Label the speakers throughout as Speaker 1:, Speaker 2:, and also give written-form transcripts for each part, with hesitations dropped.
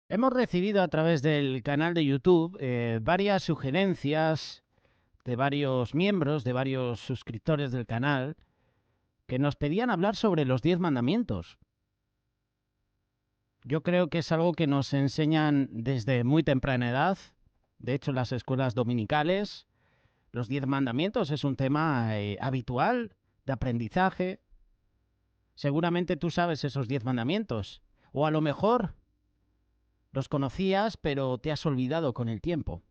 Speaker 1: Hemos recibido a través del canal de YouTube varias sugerencias de varios miembros, de varios suscriptores del canal, que nos pedían hablar sobre los 10 mandamientos. Yo creo que es algo que nos enseñan desde muy temprana edad. De hecho, en las escuelas dominicales, los 10 mandamientos es un tema habitual de aprendizaje. Seguramente tú sabes esos 10 mandamientos. O a lo mejor los conocías, pero te has olvidado con el tiempo.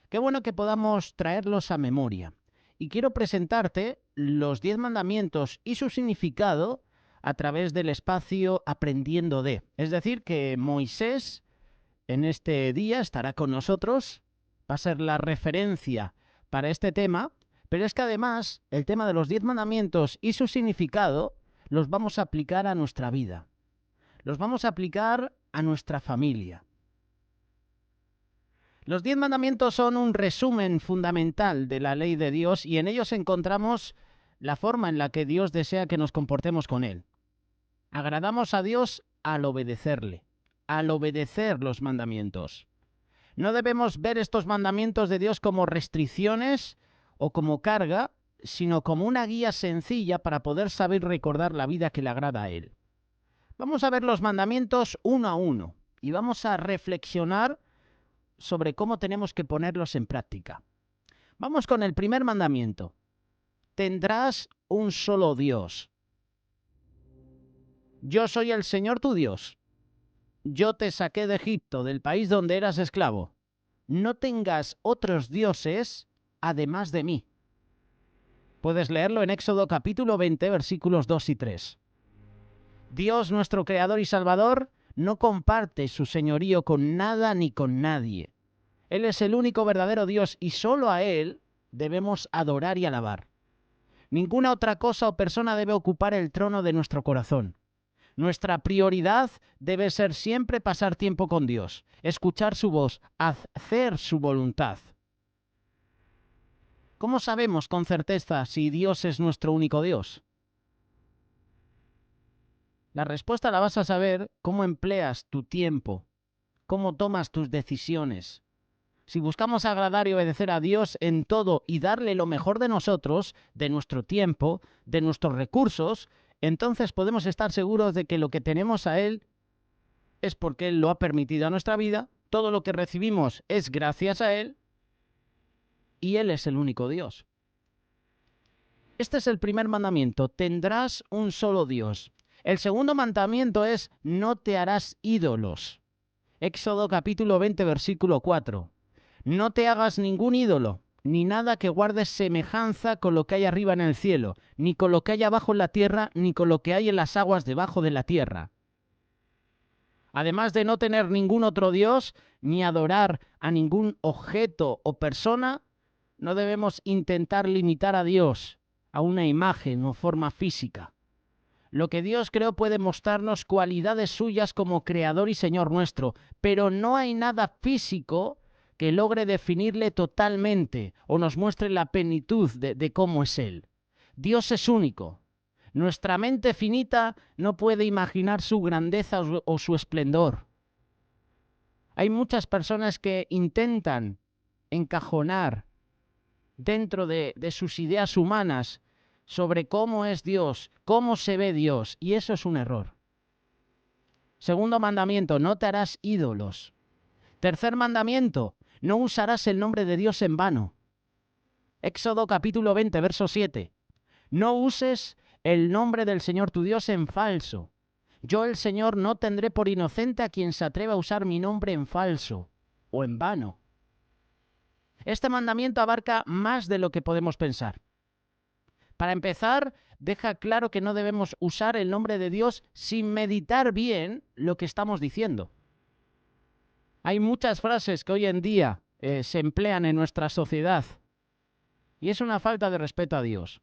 Speaker 1: Qué bueno que podamos traerlos a memoria. Y quiero presentarte los 10 mandamientos y su significado a través del espacio Aprendiendo de. Es decir, que Moisés en este día estará con nosotros, va a ser la referencia para este tema, pero es que además el tema de los 10 mandamientos y su significado los vamos a aplicar a nuestra vida, los vamos a aplicar a nuestra familia. Los 10 mandamientos son un resumen fundamental de la ley de Dios y en ellos encontramos la forma en la que Dios desea que nos comportemos con Él. Agradamos a Dios al obedecerle, al obedecer los mandamientos. No debemos ver estos mandamientos de Dios como restricciones o como carga, sino como una guía sencilla para poder saber recordar la vida que le agrada a Él. Vamos a ver los mandamientos uno a uno y vamos a reflexionar sobre cómo tenemos que ponerlos en práctica. Vamos con el primer mandamiento. Tendrás un solo Dios. Yo soy el Señor tu Dios. Yo te saqué de Egipto, del país donde eras esclavo. No tengas otros dioses además de mí. Puedes leerlo en Éxodo capítulo 20, versículos 2 y 3. Dios, nuestro Creador y Salvador, no comparte su señorío con nada ni con nadie. Él es el único verdadero Dios y solo a Él debemos adorar y alabar. Ninguna otra cosa o persona debe ocupar el trono de nuestro corazón. Nuestra prioridad debe ser siempre pasar tiempo con Dios, escuchar su voz, hacer su voluntad. ¿Cómo sabemos con certeza si Dios es nuestro único Dios? La respuesta la vas a saber cómo empleas tu tiempo, cómo tomas tus decisiones. Si buscamos agradar y obedecer a Dios en todo y darle lo mejor de nosotros, de nuestro tiempo, de nuestros recursos, entonces podemos estar seguros de que lo que tenemos a Él es porque Él lo ha permitido a nuestra vida, todo lo que recibimos es gracias a Él y Él es el único Dios. Este es el primer mandamiento, tendrás un solo Dios. El segundo mandamiento es, no te harás ídolos. Éxodo capítulo 20, versículo 4. No te hagas ningún ídolo, ni nada que guardes semejanza con lo que hay arriba en el cielo, ni con lo que hay abajo en la tierra, ni con lo que hay en las aguas debajo de la tierra. Además de no tener ningún otro Dios, ni adorar a ningún objeto o persona, no debemos intentar limitar a Dios a una imagen o forma física. Lo que Dios creó puede mostrarnos cualidades suyas como creador y Señor nuestro, pero no hay nada físico que logre definirle totalmente o nos muestre la plenitud de cómo es Él. Dios es único. Nuestra mente finita no puede imaginar su grandeza o su esplendor. Hay muchas personas que intentan encajonar dentro de sus ideas humanas sobre cómo es Dios, cómo se ve Dios, y eso es un error. Segundo mandamiento, no te harás ídolos. Tercer mandamiento, no usarás el nombre de Dios en vano. Éxodo capítulo 20, verso 7. No uses el nombre del Señor tu Dios en falso. Yo, el Señor, no tendré por inocente a quien se atreva a usar mi nombre en falso o en vano. Este mandamiento abarca más de lo que podemos pensar. Para empezar, deja claro que no debemos usar el nombre de Dios sin meditar bien lo que estamos diciendo. Hay muchas frases que hoy en día se emplean en nuestra sociedad y es una falta de respeto a Dios.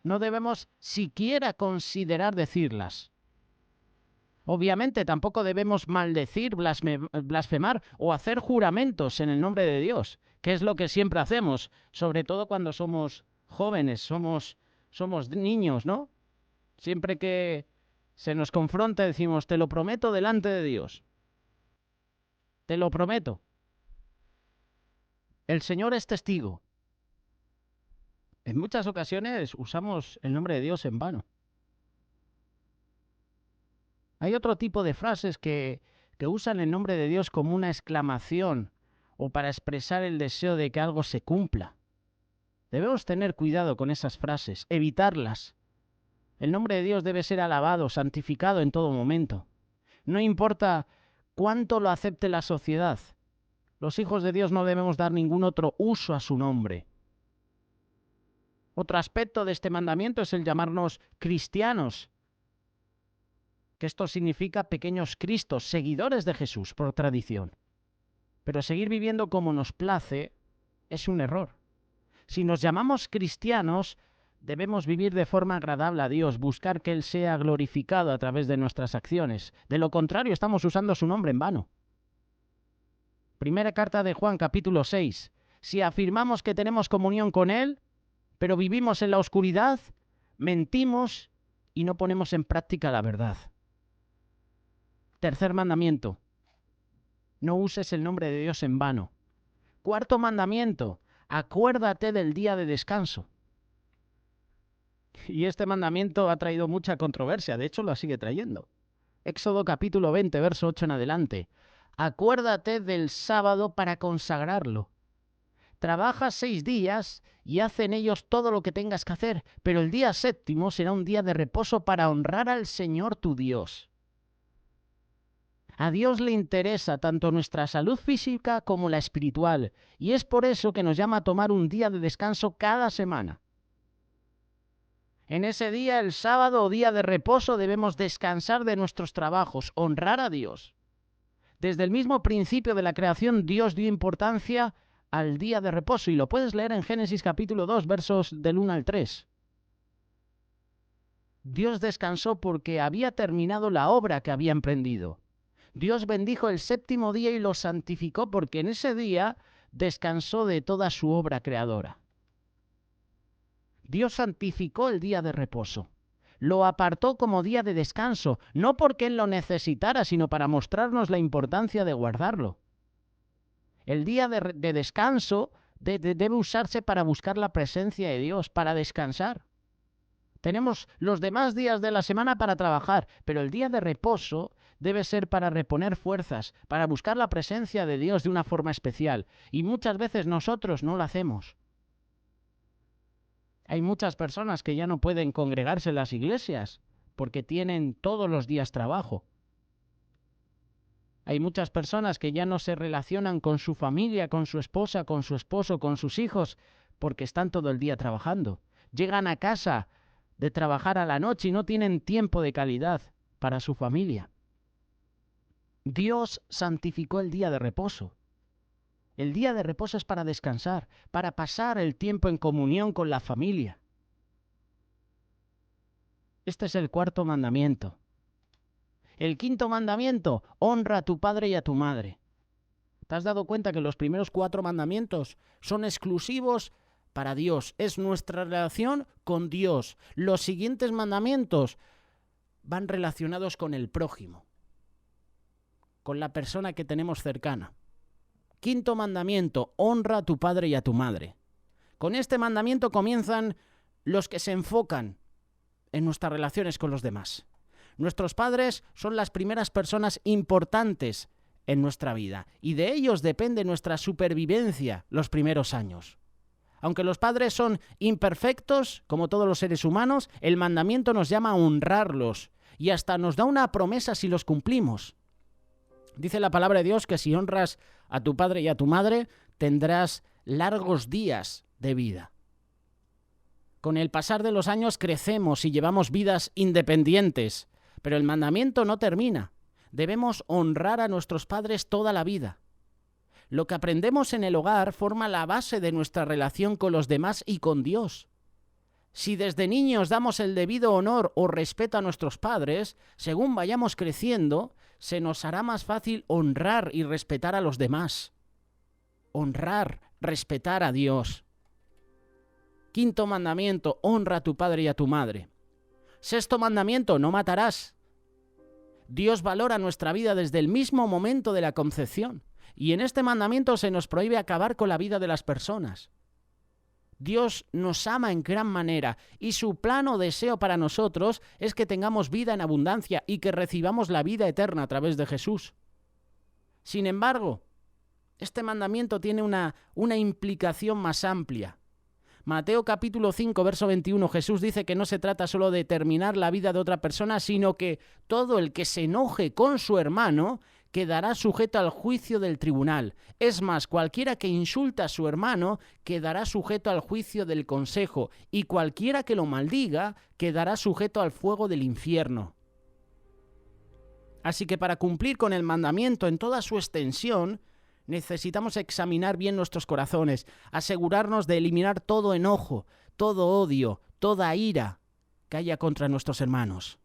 Speaker 1: No debemos siquiera considerar decirlas. Obviamente tampoco debemos maldecir, blasfemar o hacer juramentos en el nombre de Dios, que es lo que siempre hacemos, sobre todo cuando somos jóvenes, somos niños, ¿no? Siempre que se nos confronta y decimos, te lo prometo delante de Dios. Te lo prometo. El Señor es testigo. En muchas ocasiones usamos el nombre de Dios en vano. Hay otro tipo de frases que usan el nombre de Dios como una exclamación o para expresar el deseo de que algo se cumpla. Debemos tener cuidado con esas frases, evitarlas. El nombre de Dios debe ser alabado, santificado en todo momento. No importa cuánto lo acepte la sociedad. Los hijos de Dios no debemos dar ningún otro uso a su nombre. Otro aspecto de este mandamiento es el llamarnos cristianos, que esto significa pequeños cristos, seguidores de Jesús por tradición. Pero seguir viviendo como nos place es un error. Si nos llamamos cristianos, debemos vivir de forma agradable a Dios, buscar que Él sea glorificado a través de nuestras acciones. De lo contrario, estamos usando su nombre en vano. Primera carta de Juan, capítulo 6. Si afirmamos que tenemos comunión con Él, pero vivimos en la oscuridad, mentimos y no ponemos en práctica la verdad. Tercer mandamiento. No uses el nombre de Dios en vano. Cuarto mandamiento. Acuérdate del día de descanso. Y este mandamiento ha traído mucha controversia, de hecho lo sigue trayendo. Éxodo capítulo 20, verso 8 en adelante. Acuérdate del sábado para consagrarlo. Trabaja 6 días y haz en ellos todo lo que tengas que hacer, pero el día séptimo será un día de reposo para honrar al Señor tu Dios. A Dios le interesa tanto nuestra salud física como la espiritual, y es por eso que nos llama a tomar un día de descanso cada semana. En ese día, el sábado o día de reposo, debemos descansar de nuestros trabajos, honrar a Dios. Desde el mismo principio de la creación, Dios dio importancia al día de reposo, y lo puedes leer en Génesis capítulo 2, versos del 1 al 3. Dios descansó porque había terminado la obra que había emprendido. Dios bendijo el séptimo día y lo santificó porque en ese día descansó de toda su obra creadora. Dios santificó el día de reposo. Lo apartó como día de descanso, no porque Él lo necesitara, sino para mostrarnos la importancia de guardarlo. El día de descanso debe usarse para buscar la presencia de Dios, para descansar. Tenemos los demás días de la semana para trabajar, pero el día de reposo debe ser para reponer fuerzas, para buscar la presencia de Dios de una forma especial. Y muchas veces nosotros no lo hacemos. Hay muchas personas que ya no pueden congregarse en las iglesias porque tienen todos los días trabajo. Hay muchas personas que ya no se relacionan con su familia, con su esposa, con su esposo, con sus hijos, porque están todo el día trabajando. Llegan a casa de trabajar a la noche y no tienen tiempo de calidad para su familia. Dios santificó el día de reposo. El día de reposo es para descansar, para pasar el tiempo en comunión con la familia. Este es el cuarto mandamiento. El quinto mandamiento, honra a tu padre y a tu madre. ¿Te has dado cuenta que los primeros 4 mandamientos son exclusivos para Dios? Es nuestra relación con Dios. Los siguientes mandamientos van relacionados con el prójimo, con la persona que tenemos cercana. Quinto mandamiento, honra a tu padre y a tu madre. Con este mandamiento comienzan los que se enfocan en nuestras relaciones con los demás. Nuestros padres son las primeras personas importantes en nuestra vida y de ellos depende nuestra supervivencia los primeros años. Aunque los padres son imperfectos, como todos los seres humanos, el mandamiento nos llama a honrarlos y hasta nos da una promesa si los cumplimos. Dice la palabra de Dios que si honras a tu padre y a tu madre, tendrás largos días de vida. Con el pasar de los años crecemos y llevamos vidas independientes, pero el mandamiento no termina. Debemos honrar a nuestros padres toda la vida. Lo que aprendemos en el hogar forma la base de nuestra relación con los demás y con Dios. Si desde niños damos el debido honor o respeto a nuestros padres, según vayamos creciendo, se nos hará más fácil honrar y respetar a los demás. Honrar, respetar a Dios. Quinto mandamiento, honra a tu padre y a tu madre. Sexto mandamiento, no matarás. Dios valora nuestra vida desde el mismo momento de la concepción. Y en este mandamiento se nos prohíbe acabar con la vida de las personas. Dios nos ama en gran manera y su plan o deseo para nosotros es que tengamos vida en abundancia y que recibamos la vida eterna a través de Jesús. Sin embargo, este mandamiento tiene una implicación más amplia. Mateo capítulo 5, verso 21, Jesús dice que no se trata solo de terminar la vida de otra persona, sino que todo el que se enoje con su hermano quedará sujeto al juicio del tribunal. Es más, cualquiera que insulta a su hermano quedará sujeto al juicio del consejo, y cualquiera que lo maldiga quedará sujeto al fuego del infierno. Así que para cumplir con el mandamiento en toda su extensión, necesitamos examinar bien nuestros corazones, asegurarnos de eliminar todo enojo, todo odio, toda ira que haya contra nuestros hermanos.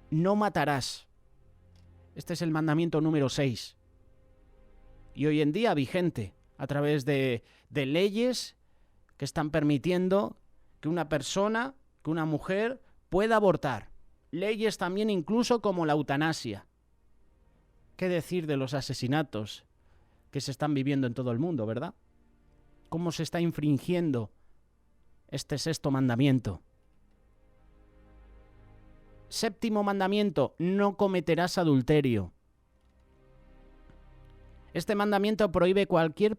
Speaker 1: No matarás. Este es el mandamiento número 6. Y hoy en día vigente a través de leyes que están permitiendo que una persona, que una mujer pueda abortar. Leyes también incluso como la eutanasia. ¿Qué decir de los asesinatos que se están viviendo en todo el mundo, verdad? ¿Cómo se está infringiendo este 6º mandamiento? 7º mandamiento, no cometerás adulterio. Este mandamiento prohíbe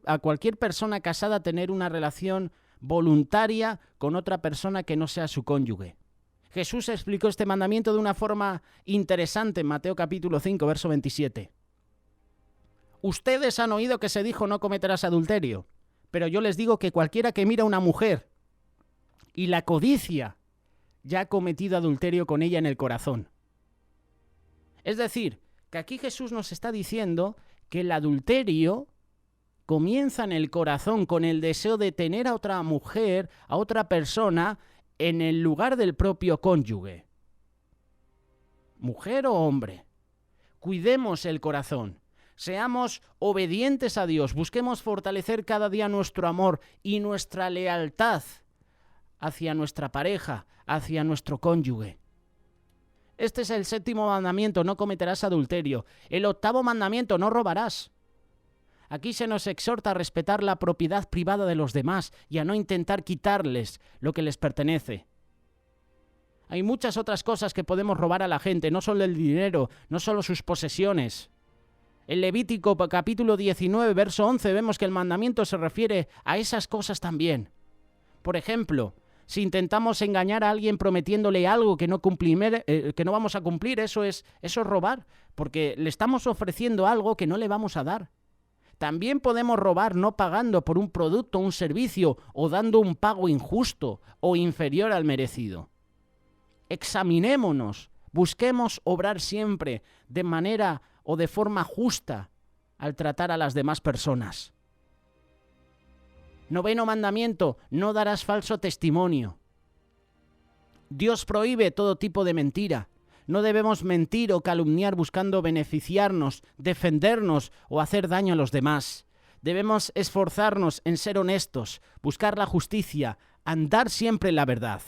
Speaker 1: a cualquier persona casada tener una relación voluntaria con otra persona que no sea su cónyuge. Jesús explicó este mandamiento de una forma interesante en Mateo capítulo 5, verso 27. Ustedes han oído que se dijo no cometerás adulterio, pero yo les digo que cualquiera que mira a una mujer y la codicia ya ha cometido adulterio con ella en el corazón. Es decir, que aquí Jesús nos está diciendo que el adulterio comienza en el corazón con el deseo de tener a otra mujer, a otra persona, en el lugar del propio cónyuge. Mujer o hombre, cuidemos el corazón, seamos obedientes a Dios, busquemos fortalecer cada día nuestro amor y nuestra lealtad hacia nuestra pareja, hacia nuestro cónyuge. Este es el 7º mandamiento, no cometerás adulterio. El 8º mandamiento, no robarás. Aquí se nos exhorta a respetar la propiedad privada de los demás y a no intentar quitarles lo que les pertenece. Hay muchas otras cosas que podemos robar a la gente, no solo el dinero, no solo sus posesiones. En Levítico capítulo 19, verso 11, vemos que el mandamiento se refiere a esas cosas también. Por ejemplo, si intentamos engañar a alguien prometiéndole algo que no vamos a cumplir, eso es robar, porque le estamos ofreciendo algo que no le vamos a dar. También podemos robar no pagando por un producto o un servicio o dando un pago injusto o inferior al merecido. Examinémonos, busquemos obrar siempre de manera o de forma justa al tratar a las demás personas. 9º mandamiento, no darás falso testimonio. Dios prohíbe todo tipo de mentira. No debemos mentir o calumniar buscando beneficiarnos, defendernos o hacer daño a los demás. Debemos esforzarnos en ser honestos, buscar la justicia, andar siempre en la verdad.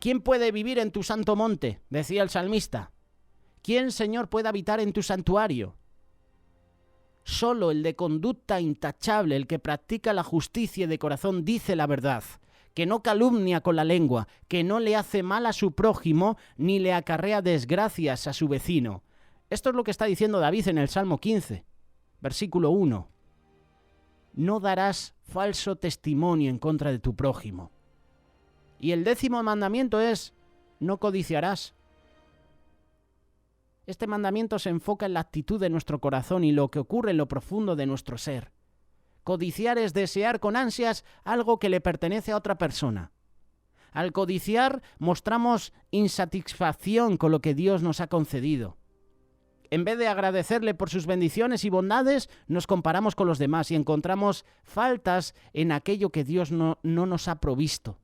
Speaker 1: ¿Quién puede vivir en tu santo monte?, decía el salmista. ¿Quién, Señor, puede habitar en tu santuario? Solo el de conducta intachable, el que practica la justicia de corazón, dice la verdad, que no calumnia con la lengua, que no le hace mal a su prójimo, ni le acarrea desgracias a su vecino. Esto es lo que está diciendo David en el Salmo 15, versículo 1. No darás falso testimonio en contra de tu prójimo. Y el 10º mandamiento es, no codiciarás. Este mandamiento se enfoca en la actitud de nuestro corazón y lo que ocurre en lo profundo de nuestro ser. Codiciar es desear con ansias algo que le pertenece a otra persona. Al codiciar mostramos insatisfacción con lo que Dios nos ha concedido. En vez de agradecerle por sus bendiciones y bondades, nos comparamos con los demás y encontramos faltas en aquello que Dios no nos ha provisto.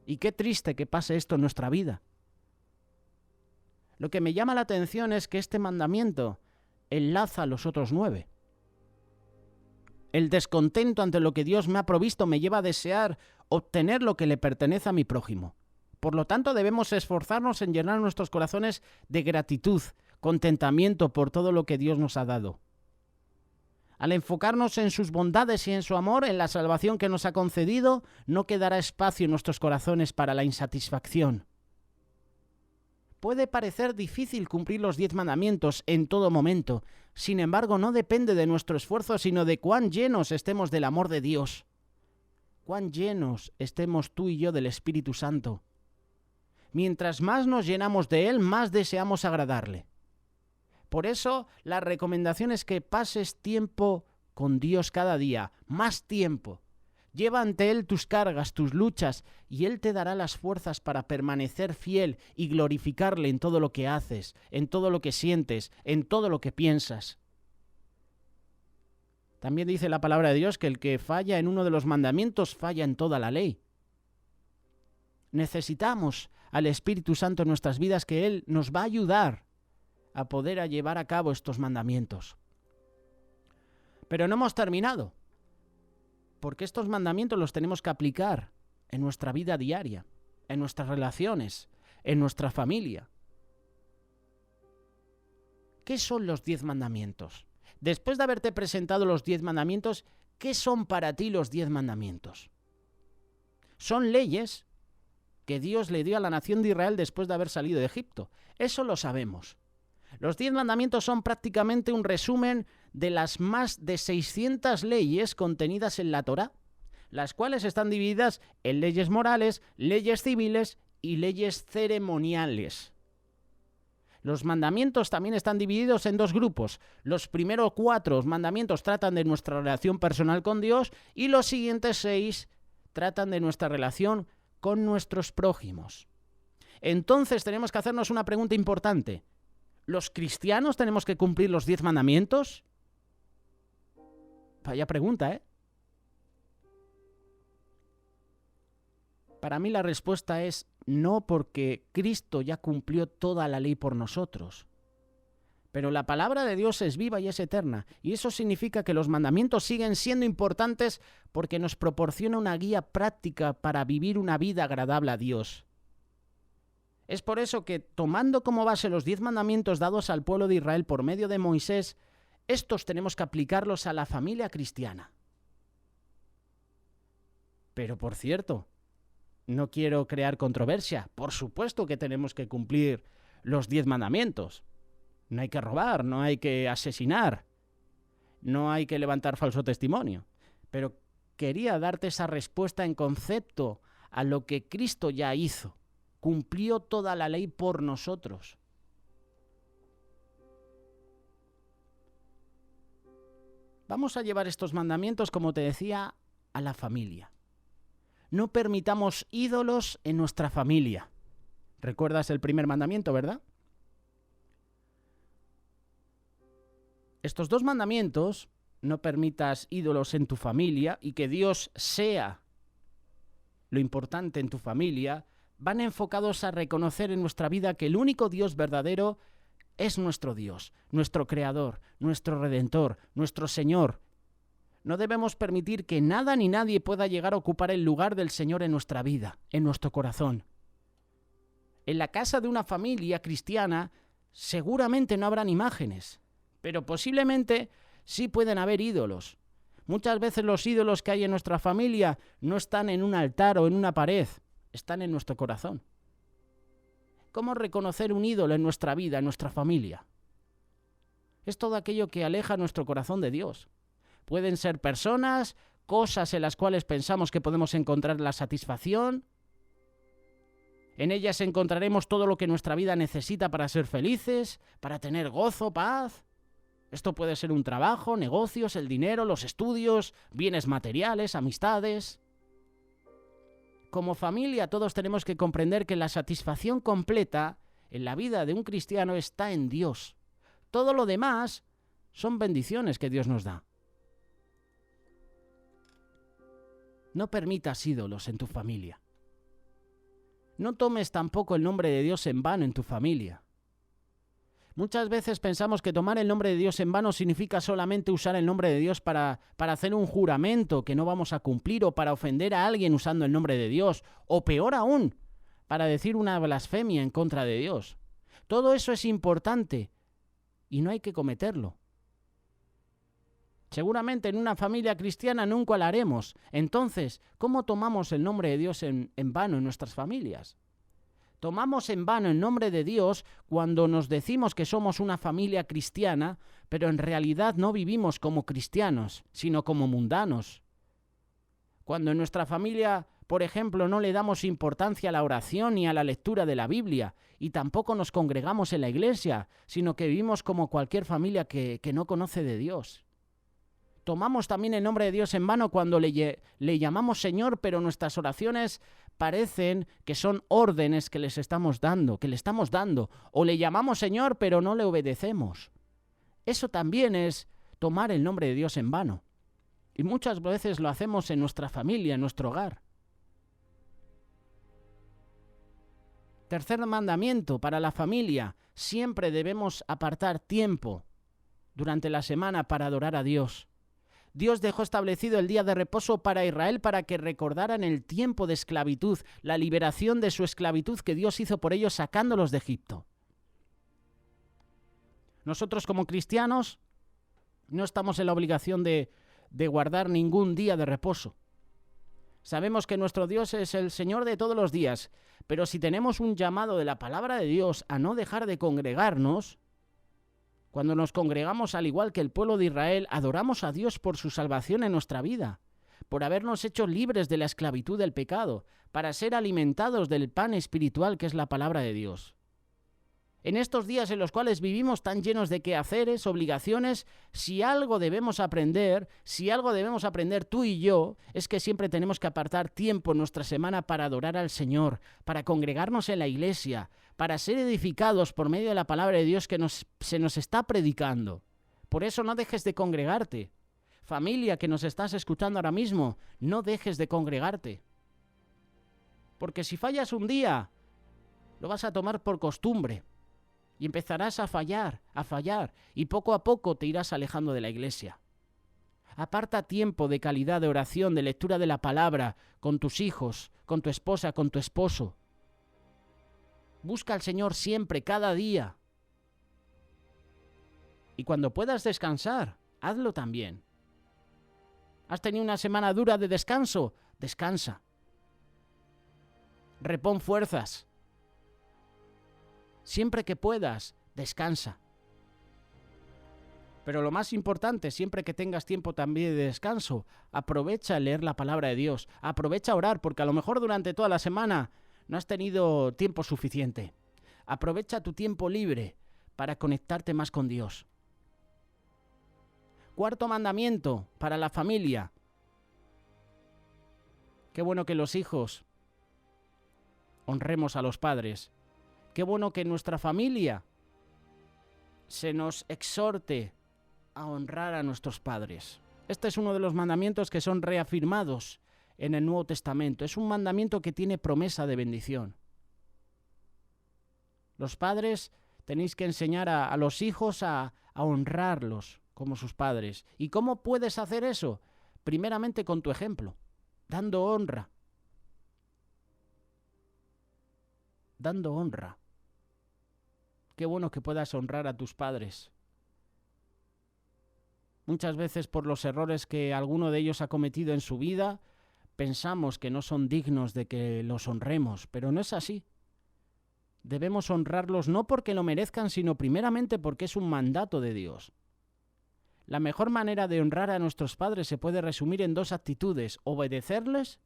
Speaker 1: Y qué triste que pase esto en nuestra vida. Lo que me llama la atención es que este mandamiento enlaza a los otros 9. El descontento ante lo que Dios me ha provisto me lleva a desear obtener lo que le pertenece a mi prójimo. Por lo tanto, debemos esforzarnos en llenar nuestros corazones de gratitud, contentamiento por todo lo que Dios nos ha dado. Al enfocarnos en sus bondades y en su amor, en la salvación que nos ha concedido, no quedará espacio en nuestros corazones para la insatisfacción. Puede parecer difícil cumplir los 10 mandamientos en todo momento. Sin embargo, no depende de nuestro esfuerzo, sino de cuán llenos estemos del amor de Dios. Cuán llenos estemos tú y yo del Espíritu Santo. Mientras más nos llenamos de Él, más deseamos agradarle. Por eso, la recomendación es que pases tiempo con Dios cada día, más tiempo. Lleva ante Él tus cargas, tus luchas, y Él te dará las fuerzas para permanecer fiel y glorificarle en todo lo que haces, en todo lo que sientes, en todo lo que piensas. También dice la palabra de Dios que el que falla en uno de los mandamientos falla en toda la ley. Necesitamos al Espíritu Santo en nuestras vidas, que Él nos va a ayudar a poder llevar a cabo estos mandamientos. Pero no hemos terminado, porque estos mandamientos los tenemos que aplicar en nuestra vida diaria, en nuestras relaciones, en nuestra familia. ¿Qué son los 10 mandamientos? Después de haberte presentado los 10 mandamientos, ¿qué son para ti los 10 mandamientos? Son leyes que Dios le dio a la nación de Israel después de haber salido de Egipto. Eso lo sabemos. Los 10 mandamientos son prácticamente un resumen de las más de 600 leyes contenidas en la Torá, las cuales están divididas en leyes morales, leyes civiles y leyes ceremoniales. Los mandamientos también están divididos en 2 grupos. Los primeros 4 mandamientos tratan de nuestra relación personal con Dios y los siguientes 6 tratan de nuestra relación con nuestros prójimos. Entonces tenemos que hacernos una pregunta importante. ¿Los cristianos tenemos que cumplir los 10 mandamientos? Vaya pregunta, ¿eh? Para mí la respuesta es no, porque Cristo ya cumplió toda la ley por nosotros. Pero la palabra de Dios es viva y es eterna, y eso significa que los mandamientos siguen siendo importantes porque nos proporciona una guía práctica para vivir una vida agradable a Dios. Es por eso que, tomando como base los 10 mandamientos dados al pueblo de Israel por medio de Moisés, estos tenemos que aplicarlos a la familia cristiana. Pero, por cierto, no quiero crear controversia. Por supuesto que tenemos que cumplir los 10 mandamientos. No hay que robar, no hay que asesinar, no hay que levantar falso testimonio. Pero quería darte esa respuesta en concepto a lo que Cristo ya hizo. Cumplió toda la ley por nosotros. Vamos a llevar estos mandamientos, como te decía, a la familia. No permitamos ídolos en nuestra familia. ¿Recuerdas el primer mandamiento, verdad? Estos 2 mandamientos, no permitas ídolos en tu familia y que Dios sea lo importante en tu familia, van enfocados a reconocer en nuestra vida que el único Dios verdadero es nuestro Dios, nuestro Creador, nuestro Redentor, nuestro Señor. No debemos permitir que nada ni nadie pueda llegar a ocupar el lugar del Señor en nuestra vida, en nuestro corazón. En la casa de una familia cristiana seguramente no habrán imágenes, pero posiblemente sí pueden haber ídolos. Muchas veces los ídolos que hay en nuestra familia no están en un altar o en una pared, están en nuestro corazón. ¿Cómo reconocer un ídolo en nuestra vida, en nuestra familia? Es todo aquello que aleja nuestro corazón de Dios. Pueden ser personas, cosas en las cuales pensamos que podemos encontrar la satisfacción. En ellas encontraremos todo lo que nuestra vida necesita para ser felices, para tener gozo, paz. Esto puede ser un trabajo, negocios, el dinero, los estudios, bienes materiales, amistades. Como familia, todos tenemos que comprender que la satisfacción completa en la vida de un cristiano está en Dios. Todo lo demás son bendiciones que Dios nos da. No permitas ídolos en tu familia. No tomes tampoco el nombre de Dios en vano en tu familia. Muchas veces pensamos que tomar el nombre de Dios en vano significa solamente usar el nombre de Dios para hacer un juramento que no vamos a cumplir, o para ofender a alguien usando el nombre de Dios, o peor aún, para decir una blasfemia en contra de Dios. Todo eso es importante y no hay que cometerlo. Seguramente en una familia cristiana nunca lo haremos. Entonces, ¿cómo tomamos el nombre de Dios en vano en nuestras familias? Tomamos en vano el nombre de Dios cuando nos decimos que somos una familia cristiana, pero en realidad no vivimos como cristianos, sino como mundanos. Cuando en nuestra familia, por ejemplo, no le damos importancia a la oración ni a la lectura de la Biblia, y tampoco nos congregamos en la iglesia, sino que vivimos como cualquier familia que no conoce de Dios. Tomamos también el nombre de Dios en vano cuando le llamamos Señor, pero nuestras oraciones parecen que son órdenes que le estamos dando, o le llamamos Señor, pero no le obedecemos. Eso también es tomar el nombre de Dios en vano. Y muchas veces lo hacemos en nuestra familia, en nuestro hogar. Tercer mandamiento para la familia: siempre debemos apartar tiempo durante la semana para adorar a Dios. Dios dejó establecido el día de reposo para Israel para que recordaran el tiempo de esclavitud, la liberación de su esclavitud que Dios hizo por ellos sacándolos de Egipto. Nosotros como cristianos no estamos en la obligación de guardar ningún día de reposo. Sabemos que nuestro Dios es el Señor de todos los días, pero si tenemos un llamado de la palabra de Dios a no dejar de congregarnos, cuando nos congregamos al igual que el pueblo de Israel, adoramos a Dios por su salvación en nuestra vida, por habernos hecho libres de la esclavitud del pecado, para ser alimentados del pan espiritual que es la palabra de Dios. En estos días en los cuales vivimos tan llenos de quehaceres, obligaciones, si algo debemos aprender tú y yo, es que siempre tenemos que apartar tiempo en nuestra semana para adorar al Señor, para congregarnos en la iglesia, para ser edificados por medio de la palabra de Dios que se nos está predicando. Por eso no dejes de congregarte. Familia que nos estás escuchando ahora mismo, no dejes de congregarte. Porque si fallas un día, lo vas a tomar por costumbre. Y empezarás a fallar, y poco a poco te irás alejando de la iglesia. Aparta tiempo de calidad de oración, de lectura de la palabra, con tus hijos, con tu esposa, con tu esposo. Busca al Señor siempre, cada día. Y cuando puedas descansar, hazlo también. ¿Has tenido una semana dura de descanso? Descansa. Repon fuerzas. Siempre que puedas, descansa. Pero lo más importante, siempre que tengas tiempo también de descanso, aprovecha a leer la palabra de Dios, aprovecha a orar, porque a lo mejor durante toda la semana no has tenido tiempo suficiente. Aprovecha tu tiempo libre para conectarte más con Dios. Cuarto mandamiento para la familia. Qué bueno que los hijos honremos a los padres. Qué bueno que en nuestra familia se nos exhorte a honrar a nuestros padres. Este es uno de los mandamientos que son reafirmados en el Nuevo Testamento. Es un mandamiento que tiene promesa de bendición. Los padres tenéis que enseñar a los hijos a honrarlos como sus padres. ¿Y cómo puedes hacer eso? Primeramente con tu ejemplo, dando honra. Dando honra. Qué bueno que puedas honrar a tus padres. Muchas veces por los errores que alguno de ellos ha cometido en su vida, pensamos que no son dignos de que los honremos, pero no es así. Debemos honrarlos no porque lo merezcan, sino primeramente porque es un mandato de Dios. La mejor manera de honrar a nuestros padres se puede resumir en dos actitudes: obedecerles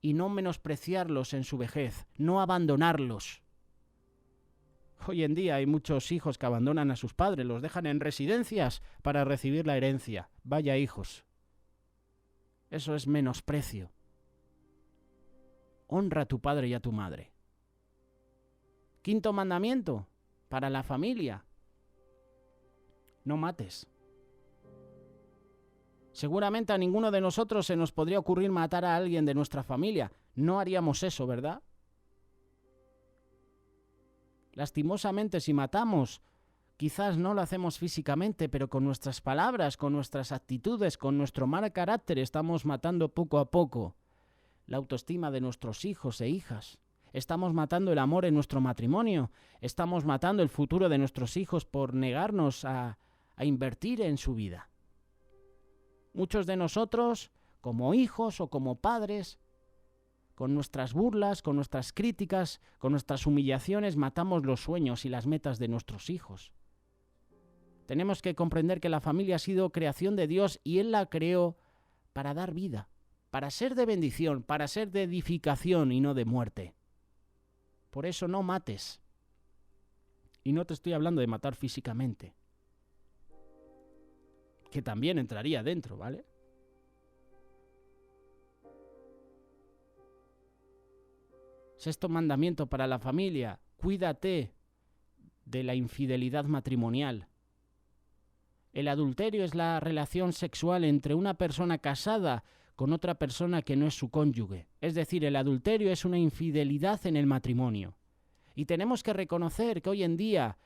Speaker 1: y no menospreciarlos en su vejez, no abandonarlos. Hoy en día hay muchos hijos que abandonan a sus padres, los dejan en residencias para recibir la herencia. Vaya hijos. Eso es menosprecio. Honra a tu padre y a tu madre. Quinto mandamiento para la familia. No mates. Seguramente a ninguno de nosotros se nos podría ocurrir matar a alguien de nuestra familia. No haríamos eso, ¿verdad? Lastimosamente, si matamos, quizás no lo hacemos físicamente, pero con nuestras palabras, con nuestras actitudes, con nuestro mal carácter, estamos matando poco a poco la autoestima de nuestros hijos e hijas. estamos matando el amor en nuestro matrimonio, estamos matando el futuro de nuestros hijos por negarnos a invertir en su vida. Muchos de nosotros, como hijos o como padres, con nuestras burlas, con nuestras críticas, con nuestras humillaciones, matamos los sueños y las metas de nuestros hijos. Tenemos que comprender que la familia ha sido creación de Dios y Él la creó para dar vida, para ser de bendición, para ser de edificación y no de muerte. Por eso no mates. Y no te estoy hablando de matar físicamente, que también entraría dentro, ¿vale? Sexto mandamiento para la familia: cuídate de la infidelidad matrimonial. El adulterio es la relación sexual entre una persona casada con otra persona que no es su cónyuge. Es decir, el adulterio es una infidelidad en el matrimonio. Y tenemos que reconocer que hoy en día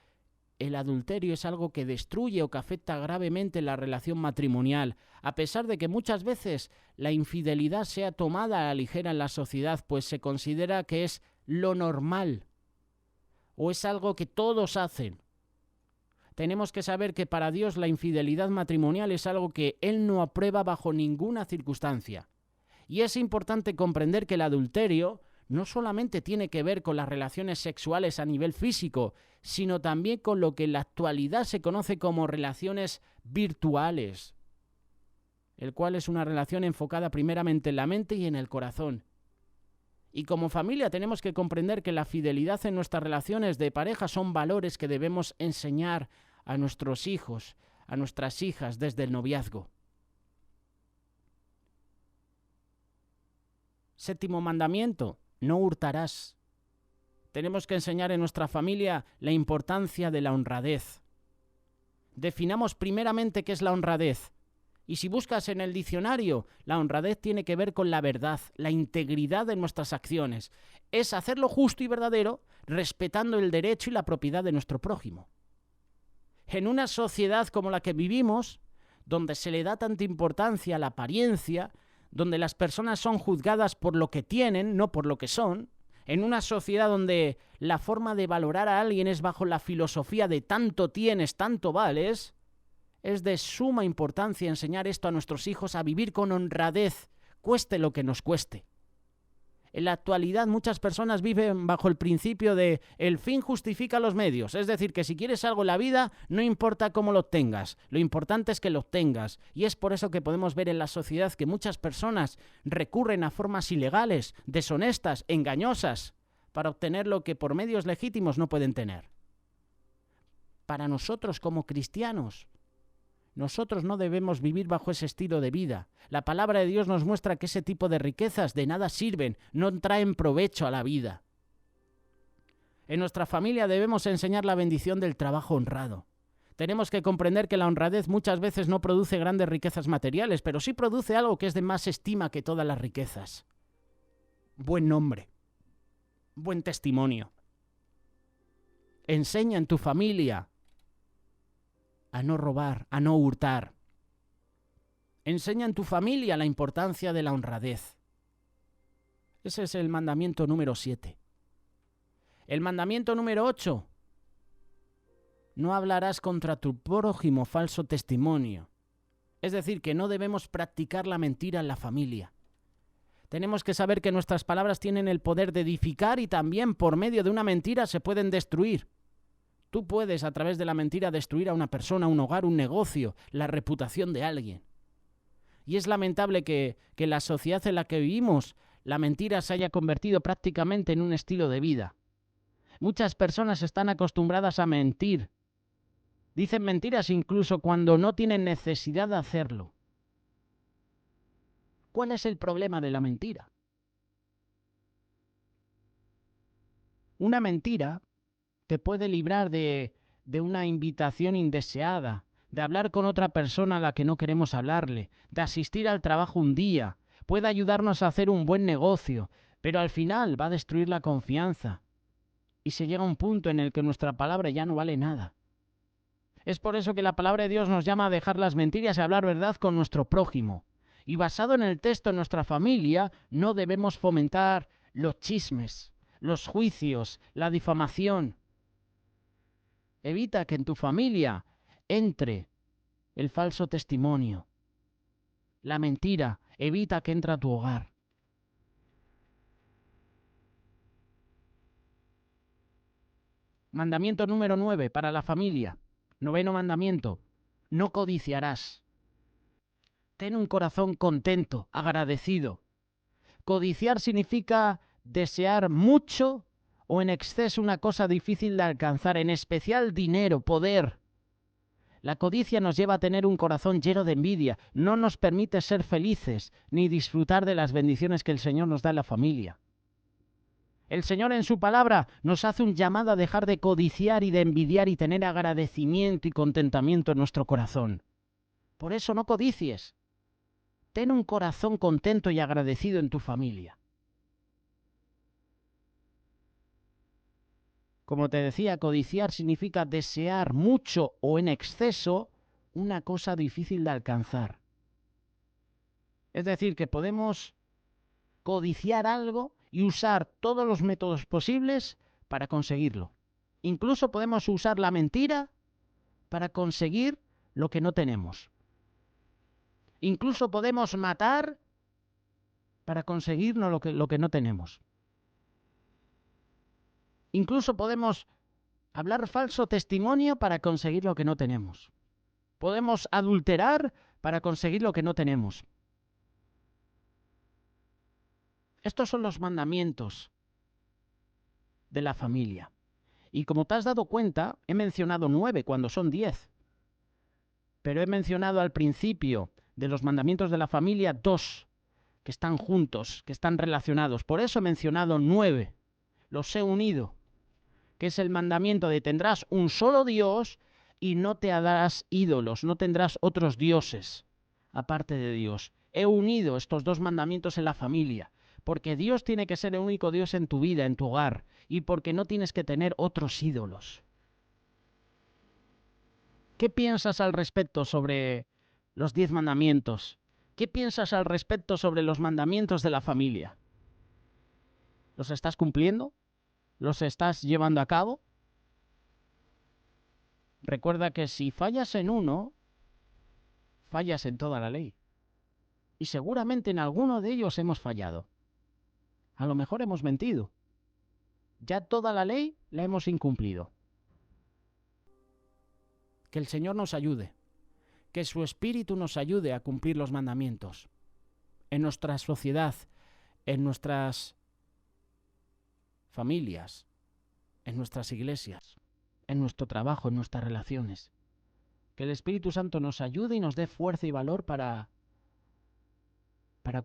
Speaker 1: el adulterio es algo que destruye o que afecta gravemente la relación matrimonial, a pesar de que muchas veces la infidelidad sea tomada a la ligera en la sociedad, pues se considera que es lo normal o es algo que todos hacen. Tenemos que saber que para Dios la infidelidad matrimonial es algo que Él no aprueba bajo ninguna circunstancia. Y es importante comprender que el adulterio no solamente tiene que ver con las relaciones sexuales a nivel físico, sino también con lo que en la actualidad se conoce como relaciones virtuales, el cual es una relación enfocada primeramente en la mente y en el corazón. Y como familia tenemos que comprender que la fidelidad en nuestras relaciones de pareja son valores que debemos enseñar a nuestros hijos, a nuestras hijas desde el noviazgo. Séptimo mandamiento: no hurtarás. Tenemos que enseñar en nuestra familia la importancia de la honradez. Definamos primeramente qué es la honradez. Y si buscas en el diccionario, la honradez tiene que ver con la verdad, la integridad de nuestras acciones. Es hacer lo justo y verdadero, respetando el derecho y la propiedad de nuestro prójimo. En una sociedad como la que vivimos, donde se le da tanta importancia a la apariencia, donde las personas son juzgadas por lo que tienen, no por lo que son, en una sociedad donde la forma de valorar a alguien es bajo la filosofía de tanto tienes, tanto vales, es de suma importancia enseñar esto a nuestros hijos, a vivir con honradez, cueste lo que nos cueste. En la actualidad muchas personas viven bajo el principio de el fin justifica los medios, es decir, que si quieres algo en la vida, no importa cómo lo obtengas, lo importante es que lo obtengas. Y es por eso que podemos ver en la sociedad que muchas personas recurren a formas ilegales, deshonestas, engañosas, para obtener lo que por medios legítimos no pueden tener. Para nosotros como cristianos, nosotros no debemos vivir bajo ese estilo de vida. La palabra de Dios nos muestra que ese tipo de riquezas de nada sirven, no traen provecho a la vida. En nuestra familia debemos enseñar la bendición del trabajo honrado. Tenemos que comprender que la honradez muchas veces no produce grandes riquezas materiales, pero sí produce algo que es de más estima que todas las riquezas. Buen nombre, buen testimonio. Enseña en tu familia a no robar, a no hurtar. Enseña en tu familia la importancia de la honradez. Ese es el mandamiento número 7. El mandamiento número 8. No hablarás contra tu prójimo falso testimonio. Es decir, que no debemos practicar la mentira en la familia. Tenemos que saber que nuestras palabras tienen el poder de edificar y también por medio de una mentira se pueden destruir. Tú puedes a través de la mentira destruir a una persona, un hogar, un negocio, la reputación de alguien. Y es lamentable que la sociedad en la que vivimos, la mentira se haya convertido prácticamente en un estilo de vida. Muchas personas están acostumbradas a mentir. Dicen mentiras incluso cuando no tienen necesidad de hacerlo. ¿Cuál es el problema de la mentira? Una mentira te puede librar de una invitación indeseada, de hablar con otra persona a la que no queremos hablarle, de asistir al trabajo un día, puede ayudarnos a hacer un buen negocio, pero al final va a destruir la confianza. Y se llega a un punto en el que nuestra palabra ya no vale nada. Es por eso que la palabra de Dios nos llama a dejar las mentiras y a hablar verdad con nuestro prójimo. Y basado en el texto en nuestra familia, no debemos fomentar los chismes, los juicios, la difamación. Evita que en tu familia entre el falso testimonio, la mentira. Evita que entre a tu hogar. Mandamiento número 9 para la familia. 9º mandamiento. No codiciarás. Ten un corazón contento, agradecido. Codiciar significa desear mucho o en exceso una cosa difícil de alcanzar, en especial dinero, poder. La codicia nos lleva a tener un corazón lleno de envidia, no nos permite ser felices ni disfrutar de las bendiciones que el Señor nos da en la familia. El Señor en su palabra nos hace un llamado a dejar de codiciar y de envidiar y tener agradecimiento y contentamiento en nuestro corazón. Por eso no codicies. Ten un corazón contento y agradecido en tu familia. Como te decía, codiciar significa desear mucho o en exceso una cosa difícil de alcanzar. Es decir, que podemos codiciar algo y usar todos los métodos posibles para conseguirlo. Incluso podemos usar la mentira para conseguir lo que no tenemos. Incluso podemos matar para conseguirnos lo que no tenemos. Incluso podemos hablar falso testimonio para conseguir lo que no tenemos. Podemos adulterar para conseguir lo que no tenemos. Estos son los mandamientos de la familia. Y como te has dado cuenta, he mencionado 9 cuando son 10. Pero he mencionado al principio de los mandamientos de la familia 2, que están juntos, que están relacionados. Por eso he mencionado 9. Los he unido. Que es el mandamiento de tendrás un solo Dios y no te harás ídolos, no tendrás otros dioses aparte de Dios. He unido estos 2 mandamientos en la familia, porque Dios tiene que ser el único Dios en tu vida, en tu hogar, y porque no tienes que tener otros ídolos. ¿Qué piensas al respecto sobre los 10 mandamientos? ¿Qué piensas al respecto sobre los mandamientos de la familia? ¿Los estás cumpliendo? ¿Los estás llevando a cabo? Recuerda que si fallas en uno, fallas en toda la ley. Y seguramente en alguno de ellos hemos fallado. A lo mejor hemos mentido. Ya toda la ley la hemos incumplido. Que el Señor nos ayude. Que su Espíritu nos ayude a cumplir los mandamientos. En nuestra sociedad, en nuestras familias, en nuestras iglesias, en nuestro trabajo, en nuestras relaciones. Que el Espíritu Santo nos ayude y nos dé fuerza y valor para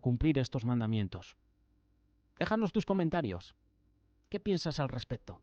Speaker 1: cumplir estos mandamientos. Déjanos tus comentarios. ¿Qué piensas al respecto?